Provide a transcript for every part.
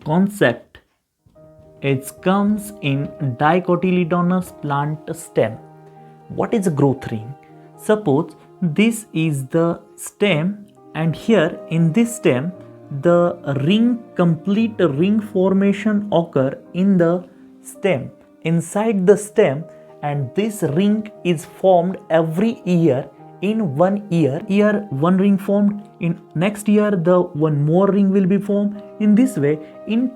concept. It comes in dicotyledonous plant stem. What is a growth ring? Suppose this is the stem, and here in this stem the complete ring formation occur in the stem, inside the stem, and this ring is formed every year. In 1 year one ring formed, in next year the one more ring will be formed. In this way, in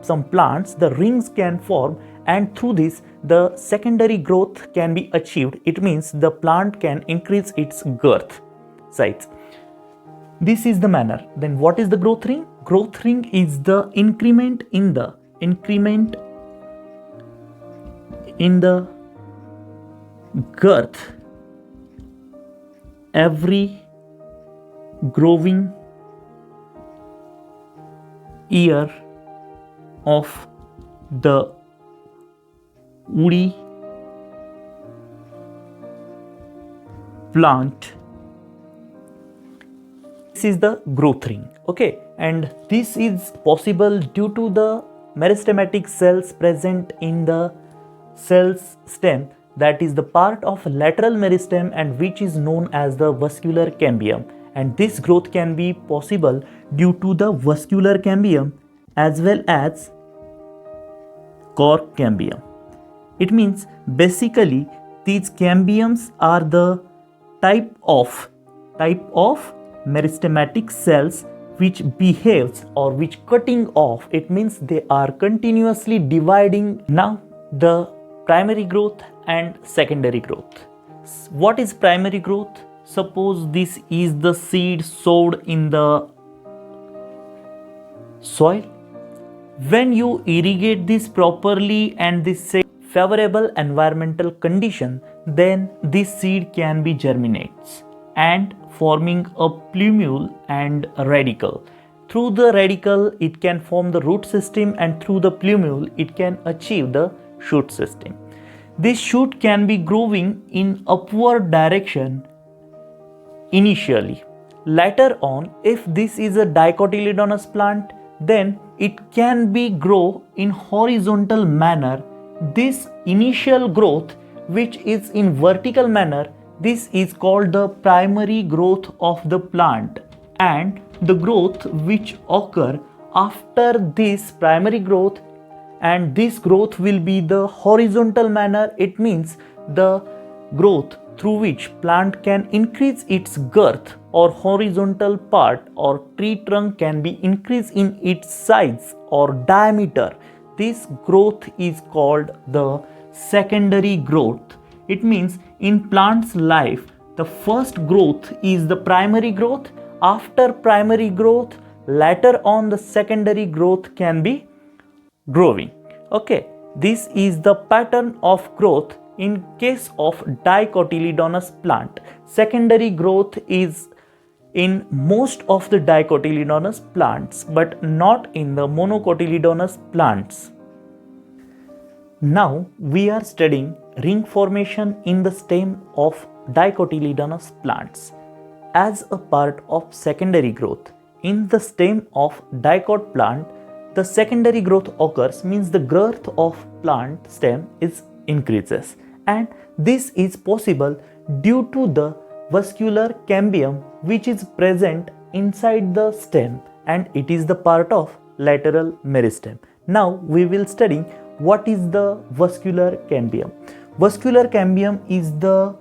some plants the rings can form, and through this the secondary growth can be achieved. It means the plant can increase its girth size. This is the manner. Then what is the growth ring? Growth ring is the increment in the girth every growing year of the woody plant. This is the growth ring. Okay, and this is possible due to the meristematic cells present in the cell's stem, that is the part of lateral meristem, and which is known as the vascular cambium. And this growth can be possible due to the vascular cambium as well as cork cambium. It means basically these cambiums are the type of meristematic cells which behaves or which cutting off. It means they are continuously dividing. Now the primary growth and secondary growth. What is primary growth? Suppose this is the seed sowed in the soil. When you irrigate this properly and this favorable environmental condition, then this seed can be germinates and forming a plumule and a radicle. Through the radicle it can form the root system, and through the plumule it can achieve the shoot system. This shoot can be growing in upward direction initially. Later on, if this is a dicotyledonous plant, then it can be grow in horizontal manner. This initial growth which is in vertical manner, this is called the primary growth of the plant. And the growth which occur after this primary growth, and this growth will be the horizontal manner. It means the growth through which plant can increase its girth, or horizontal part or tree trunk can be increased in its size or diameter. This growth is called the secondary growth. It means in plant's life the first growth is the primary growth. After primary growth, later on the secondary growth can be growing. Okay, this is the pattern of growth in case of dicotyledonous plant. Secondary growth is in most of the dicotyledonous plants, but not in the monocotyledonous plants. Now we are studying ring formation in the stem of dicotyledonous plants as a part of secondary growth. In the stem of dicot plant, the secondary growth occurs, means the girth of plant stem is increases, and this is possible due to the vascular cambium which is present inside the stem, and it is the part of lateral meristem. Now we will study what is the vascular cambium. Vascular cambium is the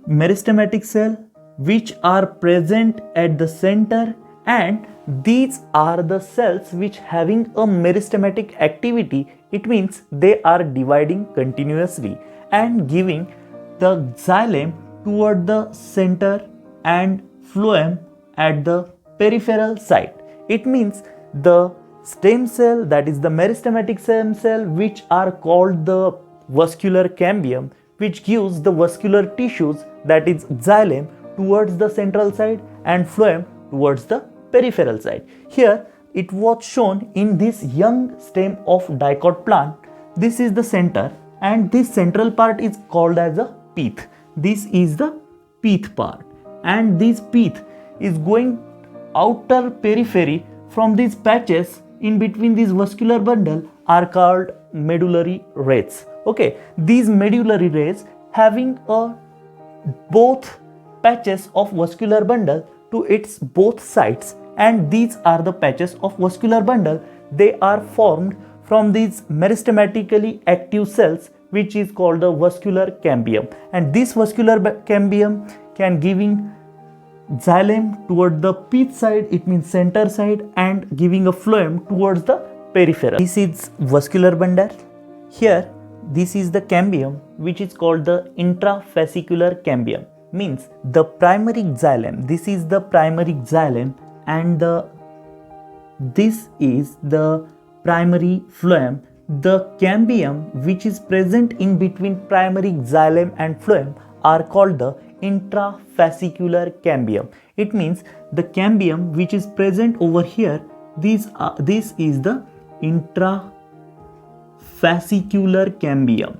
meristematic cell which are present at the center, and these are the cells which having a meristematic activity. It means they are dividing continuously and giving the xylem toward the center and phloem at the peripheral side. It means the stem cell, that is the meristematic stem cell, which are called the vascular cambium, which gives the vascular tissues, that is xylem, towards the central side and phloem towards the peripheral side. Here it was shown in this young stem of dicot plant. This is the center, and this central part is called as a pith. This is the pith part, and this pith is going outer periphery from these patches in between this vascular bundle are called medullary rays. Okay, these medullary rays having both patches of vascular bundle to its both sides, and these are the patches of vascular bundle. They are formed from these meristematically active cells, which is called the vascular cambium, and this vascular cambium can giving xylem toward the pitch side, it means center side, and giving a phloem towards the peripheral. This is vascular bundle. Here this is the cambium, which is called the intrafascicular cambium, means the primary xylem. This is the primary xylem, and this is the primary phloem. The cambium which is present in between primary xylem and phloem are called the intrafascicular cambium. It means the cambium which is present over here, this is the intrafascicular cambium,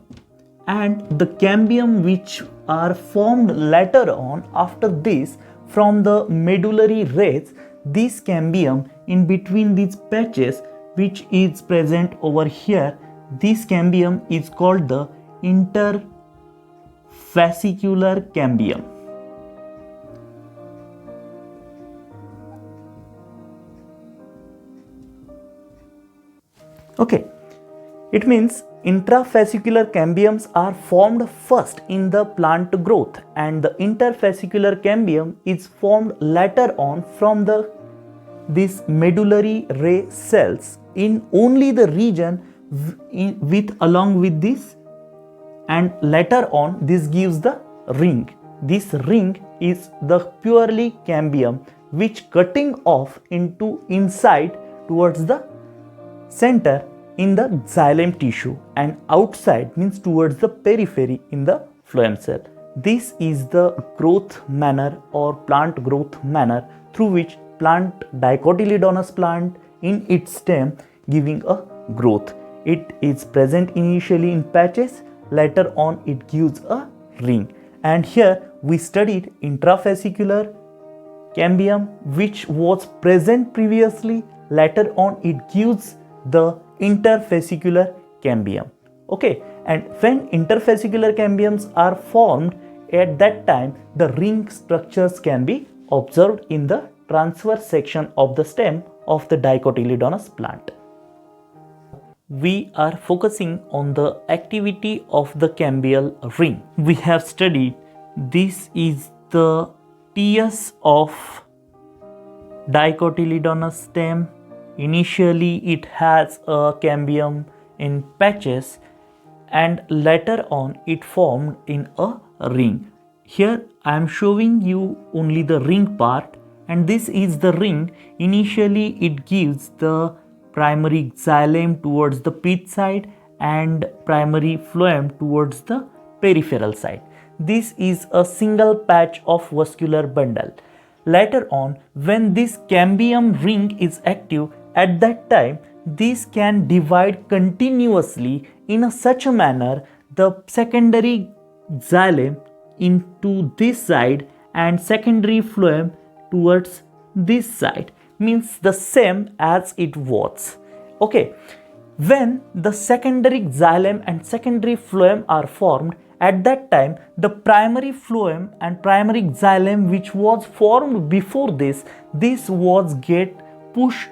and the cambium which are formed later on after this from the medullary rays, this cambium in between these patches which is present over here, this cambium is called the interfascicular cambium. Okay, it means intrafascicular cambiums are formed first in the plant growth, and the interfascicular cambium is formed later on from these medullary ray cells in only the region along with this, and later on this gives the ring. This ring is the purely cambium which cutting off into inside towards the center in the xylem tissue, and outside means towards the periphery in the phloem cell. This is the growth manner or plant growth manner through which plant, dicotyledonous plant in its stem giving a growth. It is present initially in patches, later on it gives a ring. And here we studied intrafascicular cambium which was present previously, later on it gives the interfascicular cambium. Okay, and when interfascicular cambiums are formed, at that time the ring structures can be observed in the transverse section of the stem of the dicotyledonous plant. We are focusing on the activity of the cambial ring. We have studied this is the TS of dicotyledonous stem. Initially it has a cambium in patches, and later on it formed in a ring. Here I am showing you only the ring part, and this is the ring. Initially it gives the primary xylem towards the pitch side and primary phloem towards the peripheral side. This is a single patch of vascular bundle. Later on, when this cambium ring is active, at that time this can divide continuously in such a manner the secondary xylem into this side and secondary phloem towards this side, means the same as it was. Okay, when the secondary xylem and secondary phloem are formed, at that time the primary phloem and primary xylem which was formed before this was get pushed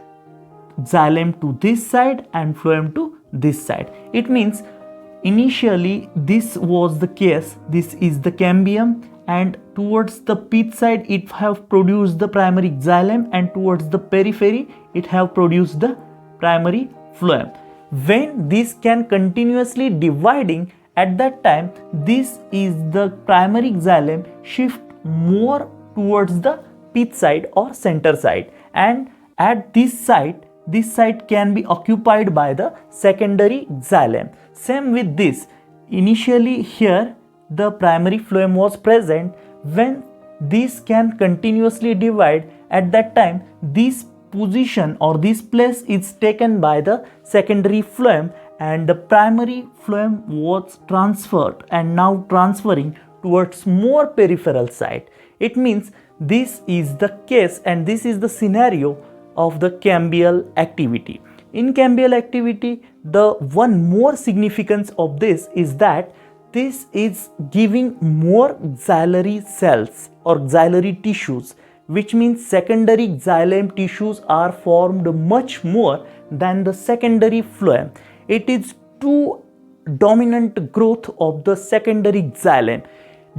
xylem to this side and phloem to this side. It means initially this was the case, this is the cambium, and towards the pitch side it have produced the primary xylem, and towards the periphery it have produced the primary phloem. When this can continuously dividing, at that time this is the primary xylem shift more towards the pitch side or center side, and at this side can be occupied by the secondary xylem. Same with this, initially here the primary phloem was present. When this can continuously divide, at that time this position or this place is taken by the secondary phloem, and the primary phloem was transferred and now transferring towards more peripheral side. It means this is the case and this is the scenario of the cambial activity. In cambial activity, the one more significance of this is that this is giving more xylem cells or xylem tissues, which means secondary xylem tissues are formed much more than the secondary phloem. It is too dominant growth of the secondary xylem.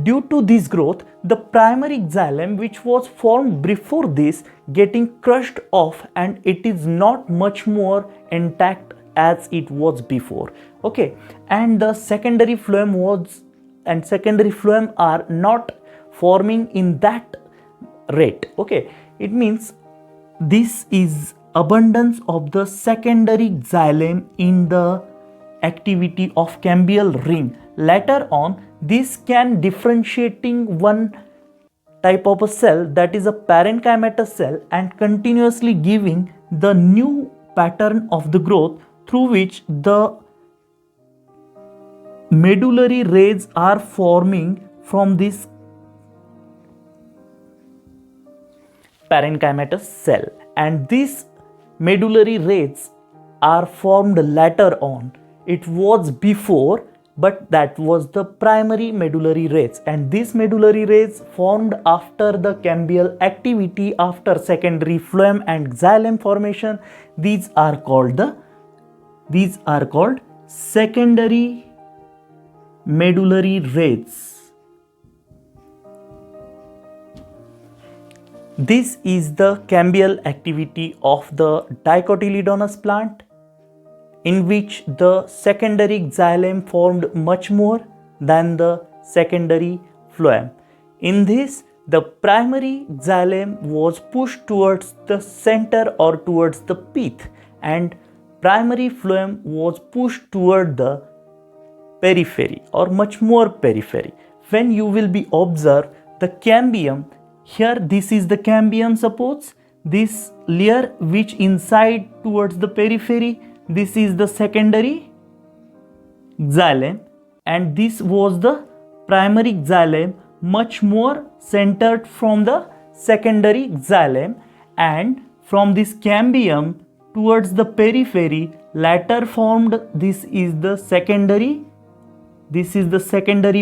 Due to this growth, the primary xylem which was formed before this getting crushed off, and it is not much more intact as it was before. Okay, and the secondary phloem are not forming in that rate. Okay, it means this is abundance of the secondary xylem in the activity of cambial ring. Later on, this can differentiating one type of a cell, that is a parenchymatous cell, and continuously giving the new pattern of the growth through which the medullary rays are forming from this parenchymatous cell, and these medullary rays are formed later on. It was before, but that was the primary medullary rays, and these medullary rays formed after the cambial activity after secondary phloem and xylem formation. These are called secondary medullary rays. This is the cambial activity of the Dicotyledonous plant, in which the secondary xylem formed much more than the secondary phloem. In this, the primary xylem was pushed towards the center or towards the pith, and primary phloem was pushed toward the periphery or much more periphery. When you will be observe the cambium, here this is the cambium, suppose this layer which inside towards the periphery, this is the secondary xylem, and this was the primary xylem much more centered from the secondary xylem, and from this cambium towards the periphery later formed this is the secondary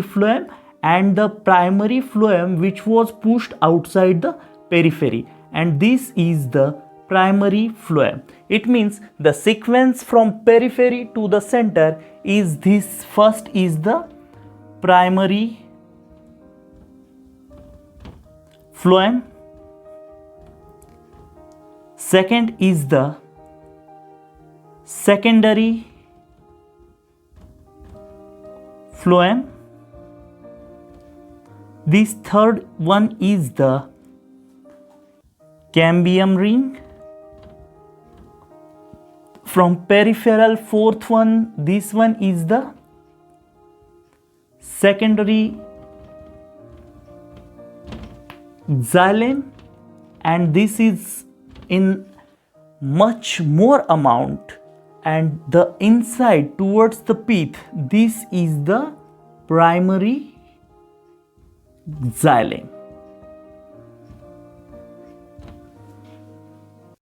phloem, and the primary phloem which was pushed outside the periphery, and this is the primary phloem. It means the sequence from periphery to the center is this. First is the primary phloem, second is the secondary phloem, this third one is the cambium ring. From peripheral, fourth one, this one is the secondary xylem, and this is in much more amount, and the inside towards the pith, this is the primary xylem.